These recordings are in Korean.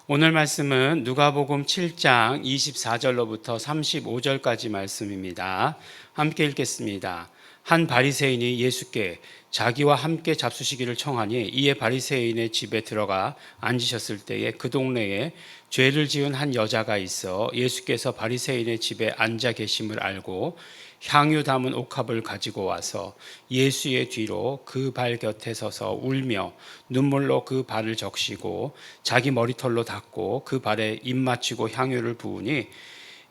오늘 말씀은 누가복음 7장 24절로부터 35절까지 말씀입니다. 함께 읽겠습니다. 한 바리새인이 예수께 자기와 함께 잡수시기를 청하니 이에 바리새인의 집에 들어가 앉으셨을 때에 그 동네에 죄를 지은 한 여자가 있어 예수께서 바리새인의 집에 앉아 계심을 알고 향유 담은 옥합을 가지고 와서 예수의 뒤로 그 발 곁에 서서 울며 눈물로 그 발을 적시고 자기 머리털로 닦고 그 발에 입 맞추고 향유를 부으니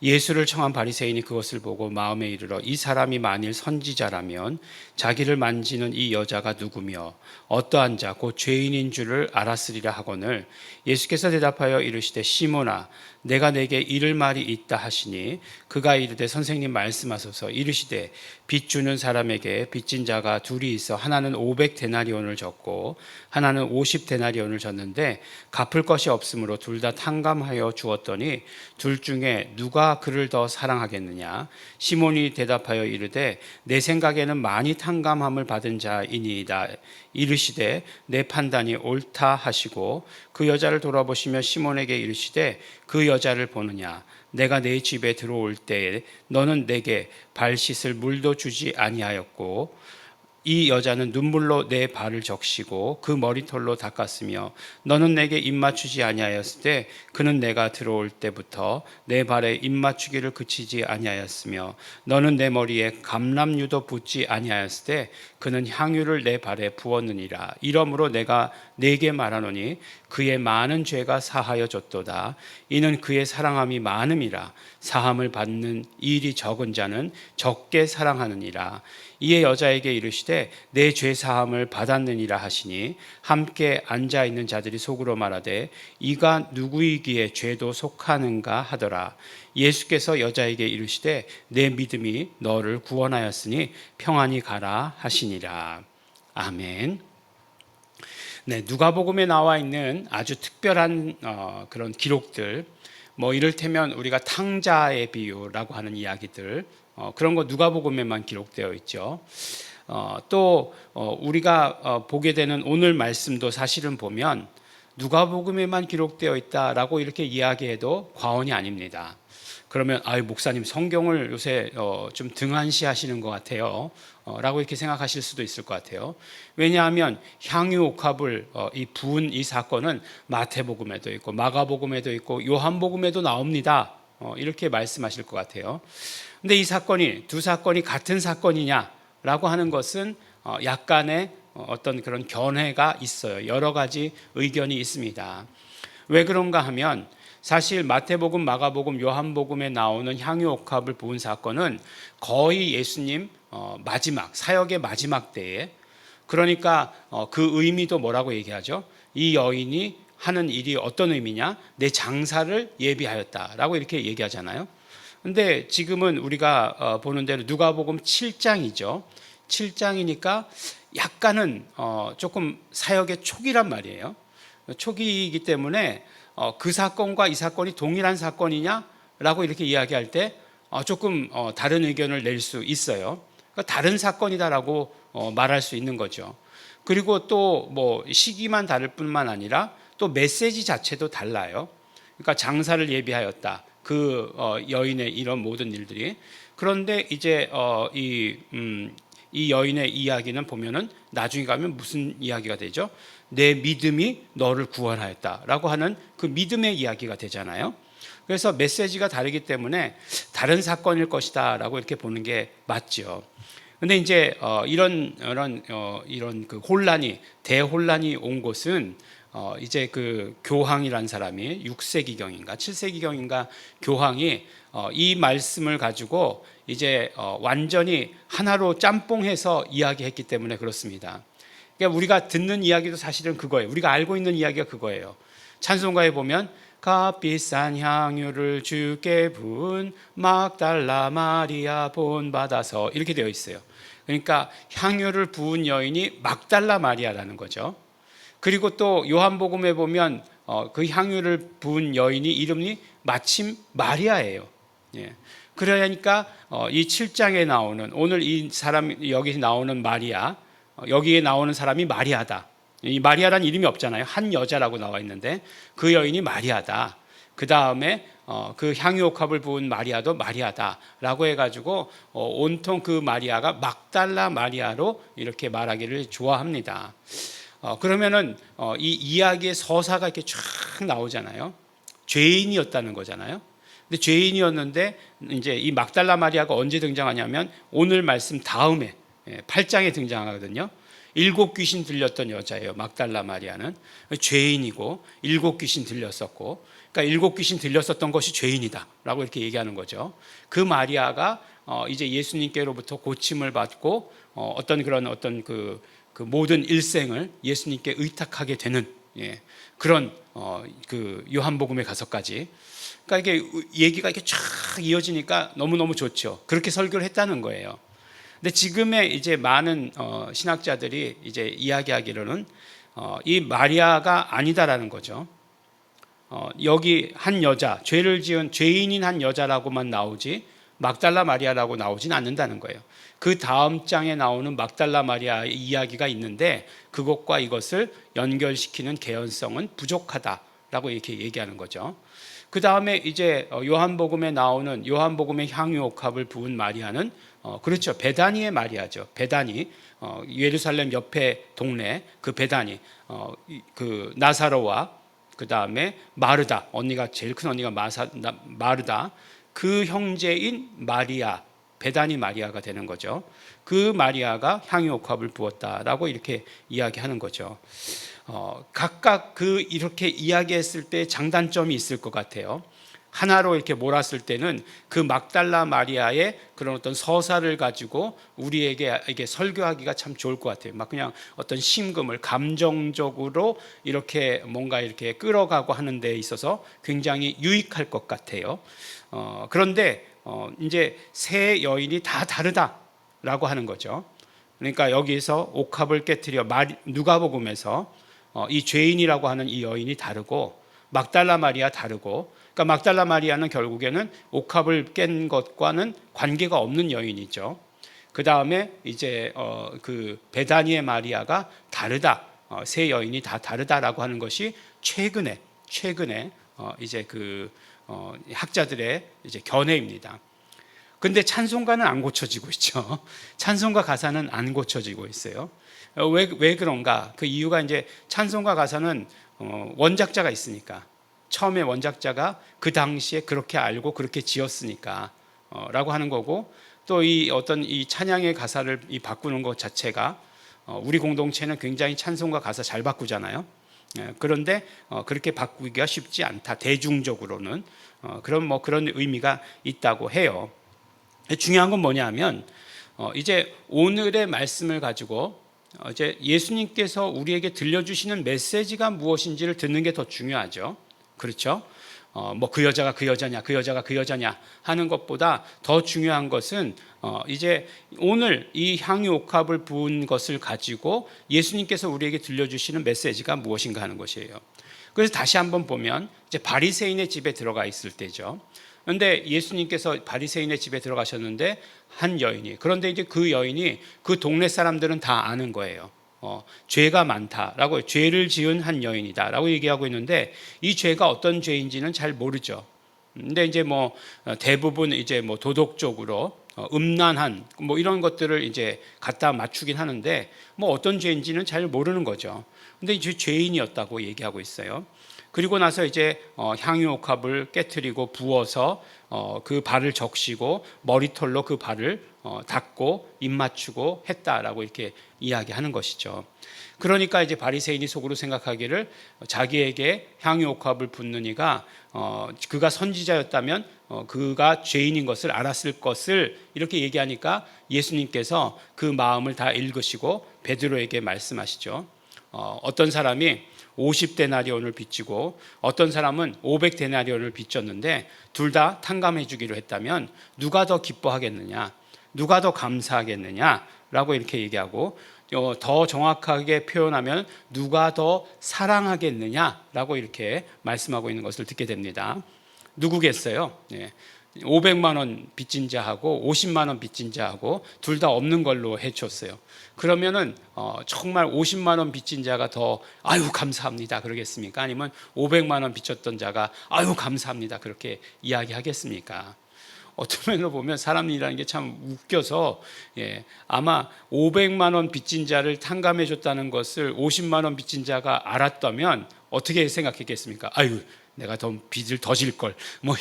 예수를 청한 바리새인이 그것을 보고 마음에 이르러 이 사람이 만일 선지자라면 자기를 만지는 이 여자가 누구며 어떠한 자 곧 죄인인 줄을 알았으리라 하거늘 예수께서 대답하여 이르시되 시몬아 내가 내게 이를 말이 있다 하시니 그가 이르되 선생님 말씀하소서. 이르시되 빚 주는 사람에게 빚진 자가 둘이 있어 하나는 500데나리온을 졌고 하나는 50데나리온을 졌는데 갚을 것이 없으므로 둘 다 탕감하여 주었더니 둘 중에 누가 그를 더 사랑하겠느냐. 시몬이 대답하여 이르되 내 생각에는 많이 탕감함을 받은 자이니이다. 이르시되 내 판단이 옳다 하시고 그 여자를 돌아보시며 시몬에게 이르시되 그 여자를 보느냐. 내가 내 집에 들어올 때에 너는 내게 발 씻을 물도 주지 아니하였고 이 여자는 눈물로 내 발을 적시고 그 머리털로 닦았으며 너는 내게 입 맞추지 아니하였을 때 그는 내가 들어올 때부터 내 발에 입 맞추기를 그치지 아니하였으며 너는 내 머리에 감람유도 붓지 아니하였을 때 그는 향유를 내 발에 부었느니라. 이러므로 내가 네게 말하노니 그의 많은 죄가 사하여 졌도다. 이는 그의 사랑함이 많음이라. 사함을 받는 일이 적은 자는 적게 사랑하느니라. 이에 여자에게 이르시되 내 죄 사함을 받았느니라 하시니 함께 앉아 있는 자들이 속으로 말하되 이가 누구이기에 죄도 속하는가 하더라. 예수께서 여자에게 이르시되 내 믿음이 너를 구원하였으니 평안히 가라 하시니라. 아멘. 네, 누가복음에 나와 있는 아주 특별한 그런 기록들, 이를테면 우리가 탕자의 비유라고 하는 이야기들, 그런 거 누가복음에만 기록되어 있죠. 또 우리가 보게 되는 오늘 말씀도 사실은 보면 누가복음에만 기록되어 있다라고 이렇게 이야기해도 과언이 아닙니다. 그러면 목사님 성경을 요새 좀 등한시하시는 것 같아요 라고 이렇게 생각하실 수도 있을 것 같아요. 왜냐하면 향유 옥합을 부은 이 사건은 마태복음에도 있고 마가복음에도 있고 요한복음에도 나옵니다. 이렇게 말씀하실 것 같아요. 근데 이 사건이 두 사건이 같은 사건이냐라고 하는 것은 약간의 어떤 그런 견해가 있어요. 여러 가지 의견이 있습니다. 왜 그런가 하면 사실 마태복음, 마가복음, 요한복음에 나오는 향유 옥합을 부은 사건은 거의 예수님 마지막 사역의 마지막 때에, 그러니까 그 의미도 뭐라고 얘기하죠? 이 여인이 하는 일이 어떤 의미냐? 내 장사를 예비하였다라고 이렇게 얘기하잖아요. 근데 지금은 우리가 보는 대로 누가복음 7장이죠. 7장이니까 약간은 조금 사역의 초기란 말이에요. 초기이기 때문에 그 사건과 이 사건이 동일한 사건이냐라고 이렇게 이야기할 때 조금 다른 의견을 낼 수 있어요. 그러니까 다른 사건이다라고 말할 수 있는 거죠. 그리고 또 시기만 다를 뿐만 아니라 또 메시지 자체도 달라요. 그러니까 장사를 예비하였다. 그 여인의 이런 모든 일들이. 그런데 이제 이 여인의 이야기는 보면은 나중에 가면 무슨 이야기가 되죠? 내 믿음이 너를 구원하였다라고 하는 그 믿음의 이야기가 되잖아요. 그래서 메시지가 다르기 때문에 다른 사건일 것이다라고 이렇게 보는 게 맞죠. 근데 이제 이런 그 대혼란이 온 곳은 이제 그 교황이란 사람이 6세기경인가 7세기경인가 교황이 이 말씀을 가지고 이제 완전히 하나로 짬뽕해서 이야기했기 때문에 그렇습니다. 그러니까 우리가 듣는 이야기도 사실은 그거예요. 우리가 알고 있는 이야기가 그거예요. 찬송가에 보면 값비싼 향유를 주께 부은 막달라 마리아 본받아서 이렇게 되어 있어요. 그러니까 향유를 부은 여인이 막달라 마리아라는 거죠. 그리고 또 요한복음에 보면 그 향유를 부은 여인이 이름이 마침 마리아예요. 예. 그러니까 이 7장에 나오는 오늘 이 사람 여기 나오는 마리아, 여기에 나오는 사람이 마리아다. 이 마리아라는 이름이 없잖아요. 한 여자라고 나와 있는데 그 여인이 마리아다. 그 다음에 그 향유옥합을 부은 마리아도 마리아다라고 해가지고 온통 그 마리아가 막달라 마리아로 이렇게 말하기를 좋아합니다. 그러면은 이 이야기의 서사가 이렇게 쫙 나오잖아요. 죄인이었다는 거잖아요. 근데 죄인이었는데 이제 이 막달라 마리아가 언제 등장하냐면 오늘 말씀 다음에 8장에 등장하거든요. 7 귀신 들렸던 여자예요. 막달라 마리아는 죄인이고 7 귀신 들렸었고, 그러니까 7 귀신 들렸었던 것이 죄인이다라고 이렇게 얘기하는 거죠. 그 마리아가 이제 예수님께로부터 고침을 받고 어떤 그 모든 일생을 예수님께 의탁하게 되는 그런 그 요한복음에 가서까지. 그러니까 이게 얘기가 이렇게 쫙 이어지니까 너무너무 좋죠. 그렇게 설교를 했다는 거예요. 근데 지금의 이제 많은 신학자들이 이제 이야기하기로는 이 마리아가 아니다라는 거죠. 여기 한 여자, 죄를 지은 죄인인 한 여자라고만 나오지 막달라 마리아라고 나오진 않는다는 거예요. 그 다음 장에 나오는 막달라 마리아의 이야기가 있는데 그것과 이것을 연결시키는 개연성은 부족하다라고 이렇게 얘기하는 거죠. 그 다음에 이제 요한복음에 나오는 요한복음의 향유옥합을 부은 마리아는 그렇죠. 베다니의 마리아죠. 베다니, 예루살렘 옆에 동네 그 베다니, 그 나사로와 그 다음에 마르다, 언니가 제일 큰 언니가 마르다, 그 형제인 마리아, 베다니 마리아가 되는 거죠. 그 마리아가 향유옥합을 부었다라고 이렇게 이야기하는 거죠. 각각 이렇게 이야기했을 때 장단점이 있을 것 같아요. 하나로 이렇게 몰았을 때는 그 막달라 마리아의 그런 어떤 서사를 가지고 우리에게 이게 설교하기가 참 좋을 것 같아요. 막 그냥 어떤 심금을 감정적으로 이렇게 뭔가 이렇게 끌어가고 하는 데 있어서 굉장히 유익할 것 같아요. 그런데 이제 세 여인이 다 다르다라고 하는 거죠. 그러니까 여기서 옥합을 깨트려 누가복음에서 이 죄인이라고 하는 이 여인이 다르고 막달라 마리아 다르고, 그러니까 막달라 마리아는 결국에는 옥합을 깬 것과는 관계가 없는 여인이죠. 그 다음에 이제 그 베다니의 마리아가 다르다, 세 여인이 다 다르다라고 하는 것이 최근에 이제 그 학자들의 이제 견해입니다. 근데 찬송가는 안 고쳐지고 있죠. 찬송가 가사는 안 고쳐지고 있어요. 왜 그런가? 그 이유가 이제 찬송가 가사는 원작자가 있으니까, 처음에 원작자가 그 당시에 그렇게 알고 그렇게 지었으니까 라고 하는 거고, 또 이 어떤 이 찬양의 가사를 바꾸는 것 자체가 우리 공동체는 굉장히 찬송가 가사 잘 바꾸잖아요. 그런데 그렇게 바꾸기가 쉽지 않다. 대중적으로는 그런 의미가 있다고 해요. 중요한 건 뭐냐면 이제 오늘의 말씀을 가지고 이제 예수님께서 우리에게 들려주시는 메시지가 무엇인지를 듣는 게 더 중요하죠. 그렇죠? 뭐 그 여자가 그 여자냐, 그 여자가 그 여자냐 하는 것보다 더 중요한 것은 이제 오늘 이 향유옥합을 부은 것을 가지고 예수님께서 우리에게 들려주시는 메시지가 무엇인가 하는 것이에요. 그래서 다시 한번 보면 이제 바리새인의 집에 들어가 있을 때죠. 그런데 예수님께서 바리새인의 집에 들어가셨는데 한 여인이, 그런데 이제 그 여인이 그 동네 사람들은 다 아는 거예요. 죄가 많다라고, 죄를 지은 한 여인이다라고 얘기하고 있는데 이 죄가 어떤 죄인지는 잘 모르죠. 근데 이제 뭐 대부분 이제 뭐 도덕적으로 음란한 뭐 이런 것들을 이제 갖다 맞추긴 하는데 뭐 어떤 죄인지는 잘 모르는 거죠. 근데 이제 죄인이었다고 얘기하고 있어요. 그리고 나서 이제 향유옥합을 깨트리고 부어서 그 발을 적시고 머리털로 그 발을 닦고 입 맞추고 했다라고 이렇게 이야기하는 것이죠. 그러니까 이제 바리새인이 속으로 생각하기를 자기에게 향유옥합을 붓는 이가 그가 선지자였다면 그가 죄인인 것을 알았을 것을 이렇게 얘기하니까 예수님께서 그 마음을 다 읽으시고 베드로에게 말씀하시죠. 어떤 사람이 50데나리온을 빚지고 어떤 사람은 500데나리온을 빚졌는데 둘 다 탕감해 주기로 했다면 누가 더 기뻐하겠느냐, 누가 더 감사하겠느냐라고 이렇게 얘기하고, 더 정확하게 표현하면 누가 더 사랑하겠느냐라고 이렇게 말씀하고 있는 것을 듣게 됩니다. 누구겠어요? 500만 원 빚진 자하고 50만 원 빚진 자하고 둘 다 없는 걸로 해줬어요. 그러면은 정말 50만 원 빚진 자가 더 아유 감사합니다 그러겠습니까? 아니면 500만 원 빚졌던 자가 아유 감사합니다 그렇게 이야기하겠습니까? 어떤 면으로 보면 사람이라는 게 참 웃겨서 아마 500만 원 빚진 자를 탕감해 줬다는 것을 50만 원 빚진 자가 알았다면 어떻게 생각했겠습니까? 아유 내가 더 빚을 더 질 걸 뭐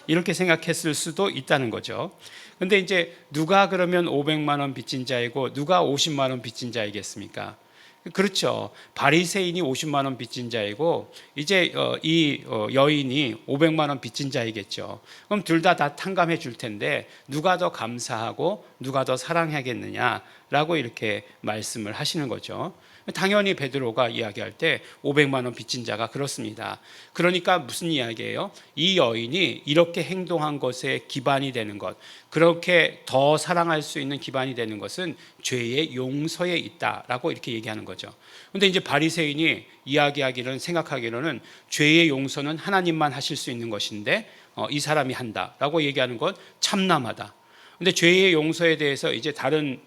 이렇게 생각했을 수도 있다는 거죠. 근데 이제 누가 그러면 500만 원 빚진 자이고 누가 50만 원 빚진 자이겠습니까? 그렇죠. 바리새인이 50만 원 빚진 자이고 이제 이 여인이 500만 원 빚진 자이겠죠. 그럼 둘 다 탕감해 줄 텐데 누가 더 감사하고 누가 더 사랑하겠느냐라고 이렇게 말씀을 하시는 거죠. 당연히 베드로가 이야기할 때 500만 원 빚진 자가 그렇습니다. 그러니까 무슨 이야기예요? 이 여인이 이렇게 행동한 것에 기반이 되는 것, 그렇게 더 사랑할 수 있는 기반이 되는 것은 죄의 용서에 있다라고 이렇게 얘기하는 거죠. 그런데 이제 바리새인이 이야기하기로는 생각하기로는 죄의 용서는 하나님만 하실 수 있는 것인데 이 사람이 한다라고 얘기하는 건 참남하다. 근데 죄의 용서에 대해서 이제 다른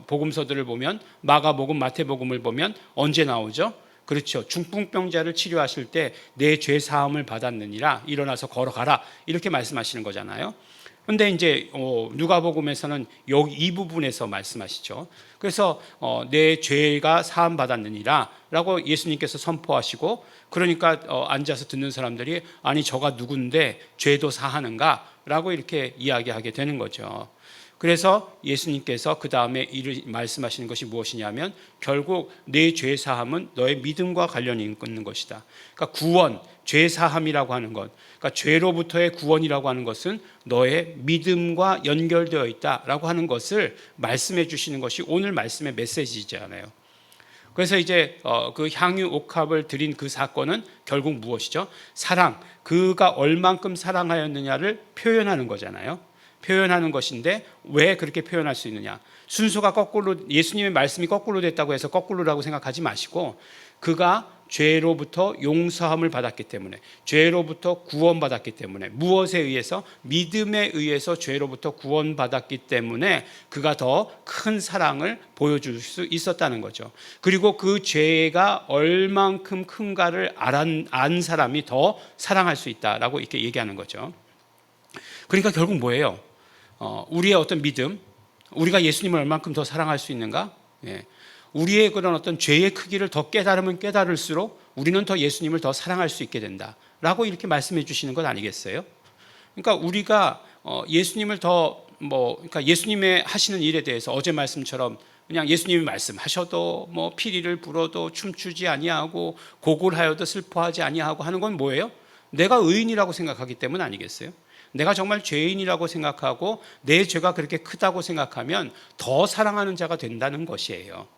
복음서들을 보면 마가복음, 마태복음을 보면 언제 나오죠? 그렇죠. 중풍병자를 치료하실 때 내 죄 사함을 받았느니라 일어나서 걸어가라 이렇게 말씀하시는 거잖아요. 근데 이제 누가복음에서는 여기 이 부분에서 말씀하시죠. 그래서 내 죄가 사함 받았느니라라고 예수님께서 선포하시고 그러니까 앉아서 듣는 사람들이 아니 저가 누군데 죄도 사하는가라고 이렇게 이야기하게 되는 거죠. 그래서 예수님께서 그 다음에 말씀하시는 것이 무엇이냐면 결국 내 죄 사함은 너의 믿음과 관련이 있는 것이다. 그러니까 구원, 죄 사함이라고 하는 것, 그러니까 죄로부터의 구원이라고 하는 것은 너의 믿음과 연결되어 있다라고 하는 것을 말씀해 주시는 것이 오늘 말씀의 메시지잖아요. 그래서 이제 그 향유 옥합을 드린 그 사건은 결국 무엇이죠? 사랑, 그가 얼만큼 사랑하였느냐를 표현하는 거잖아요. 표현하는 것인데 왜 그렇게 표현할 수 있느냐? 순서가 거꾸로 예수님의 말씀이 거꾸로 됐다고 해서 거꾸로라고 생각하지 마시고 그가 죄로부터 용서함을 받았기 때문에 죄로부터 구원받았기 때문에 무엇에 의해서? 믿음에 의해서 죄로부터 구원받았기 때문에 그가 더 큰 사랑을 보여줄 수 있었다는 거죠. 그리고 그 죄가 얼만큼 큰가를 안 사람이 더 사랑할 수 있다라고 이렇게 얘기하는 거죠. 그러니까 결국 뭐예요? 우리의 어떤 믿음, 우리가 예수님을 얼만큼 더 사랑할 수 있는가? 우리의 그런 어떤 죄의 크기를 더 깨달으면 깨달을수록 우리는 더 예수님을 더 사랑할 수 있게 된다라고 이렇게 말씀해 주시는 것 아니겠어요? 그러니까 우리가 예수님을 그러니까 예수님의 하시는 일에 대해서 어제 말씀처럼 그냥 예수님이 말씀하셔도 뭐 피리를 불어도 춤추지 아니하고 고골하여도 슬퍼하지 아니하고 하는 건 뭐예요? 내가 의인이라고 생각하기 때문 아니겠어요? 내가 정말 죄인이라고 생각하고 내 죄가 그렇게 크다고 생각하면 더 사랑하는 자가 된다는 것이에요.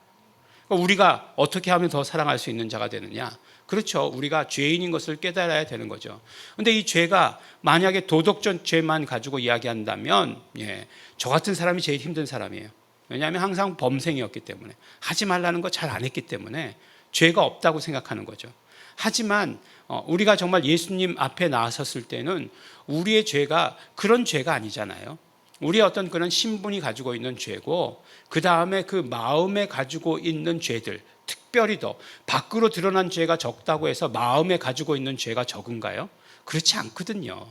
그러니까 우리가 어떻게 하면 더 사랑할 수 있는 자가 되느냐? 그렇죠. 우리가 죄인인 것을 깨달아야 되는 거죠. 그런데 이 죄가 만약에 도덕적 죄만 가지고 이야기한다면 저 같은 사람이 제일 힘든 사람이에요. 왜냐하면 항상 범생이었기 때문에 하지 말라는 거 잘 안 했기 때문에 죄가 없다고 생각하는 거죠. 하지만 우리가 정말 예수님 앞에 나섰을 때는 우리의 죄가 그런 죄가 아니잖아요. 우리의 어떤 그런 신분이 가지고 있는 죄고 그 다음에 그 마음에 가지고 있는 죄들, 특별히 더 밖으로 드러난 죄가 적다고 해서 마음에 가지고 있는 죄가 적은가요? 그렇지 않거든요.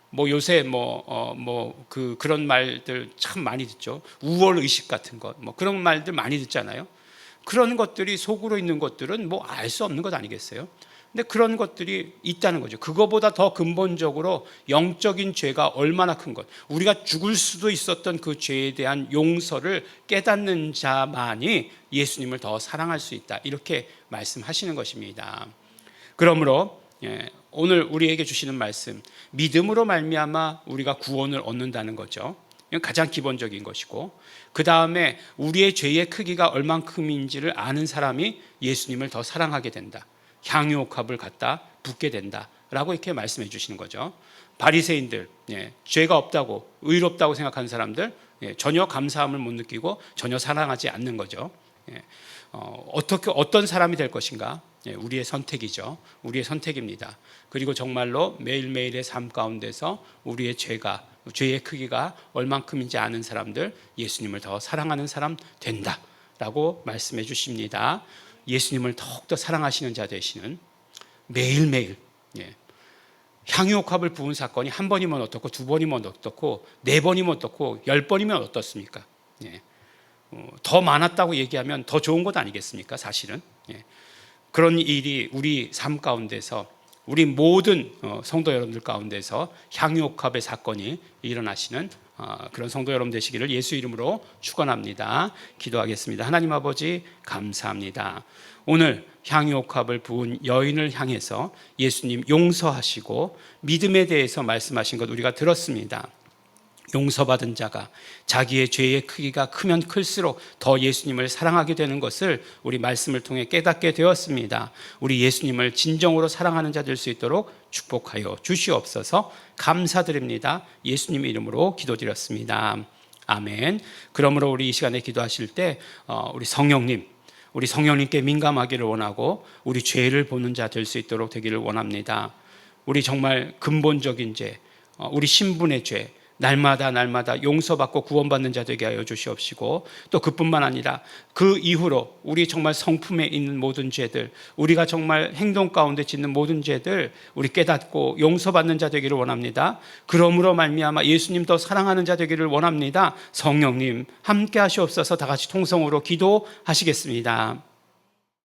뭐 요새 그런 말들 참 많이 듣죠. 우월 의식 같은 것, 뭐 그런 말들 많이 듣잖아요. 그런 것들이 속으로 있는 것들은 뭐 알 수 없는 것 아니겠어요? 근데 그런 것들이 있다는 거죠. 그거보다 더 근본적으로 영적인 죄가 얼마나 큰 것, 우리가 죽을 수도 있었던 그 죄에 대한 용서를 깨닫는 자만이 예수님을 더 사랑할 수 있다, 이렇게 말씀하시는 것입니다. 그러므로 오늘 우리에게 주시는 말씀, 믿음으로 말미암아 우리가 구원을 얻는다는 거죠. 이건 가장 기본적인 것이고, 그 다음에 우리의 죄의 크기가 얼만큼인지를 아는 사람이 예수님을 더 사랑하게 된다. 향유옥합을 갖다 붓게 된다라고 이렇게 말씀해 주시는 거죠. 바리새인들, 죄가 없다고 의롭다고 생각하는 사람들, 전혀 감사함을 못 느끼고 전혀 사랑하지 않는 거죠. 어떤 사람이 될 것인가? 우리의 선택이죠. 우리의 선택입니다. 그리고 정말로 매일매일의 삶 가운데서 우리의 죄의 크기가 얼만큼인지 아는 사람들, 예수님을 더 사랑하는 사람 된다라고 말씀해 주십니다. 예수님을 더욱더 사랑하시는 자 되시는 매일매일 향유옥합을 부은 사건이 한 번이면 어떻고, 두 번이면 어떻고, 네 번이면 어떻고, 10번이면 어떻습니까? 더 많았다고 얘기하면 더 좋은 것 아니겠습니까? 사실은 그런 일이 우리 삶 가운데서, 우리 모든 성도 여러분들 가운데서 향유옥합의 사건이 일어나시는 그런 성도 여러분 되시기를 예수 이름으로 축원합니다. 기도하겠습니다. 하나님 아버지 감사합니다. 오늘 향유옥합을 부은 여인을 향해서 예수님 용서하시고 믿음에 대해서 말씀하신 것 우리가 들었습니다. 용서받은 자가 자기의 죄의 크기가 크면 클수록 더 예수님을 사랑하게 되는 것을 우리 말씀을 통해 깨닫게 되었습니다. 우리 예수님을 진정으로 사랑하는 자 될 수 있도록 축복하여 주시옵소서. 감사드립니다. 예수님의 이름으로 기도드렸습니다. 아멘. 그러므로 우리 이 시간에 기도하실 때 우리 성령님께 민감하기를 원하고 우리 죄를 보는 자 될 수 있도록 되기를 원합니다. 우리 정말 근본적인 죄, 우리 신분의 죄, 날마다 용서받고 구원받는 자 되게 하여 주시옵시고, 또 그뿐만 아니라 그 이후로 우리 정말 성품에 있는 모든 죄들, 우리가 정말 행동 가운데 짓는 모든 죄들 우리 깨닫고 용서받는 자 되기를 원합니다. 그러므로 말미암아 예수님 더 사랑하는 자 되기를 원합니다. 성령님 함께 하시옵소서. 다 같이 통성으로 기도하시겠습니다.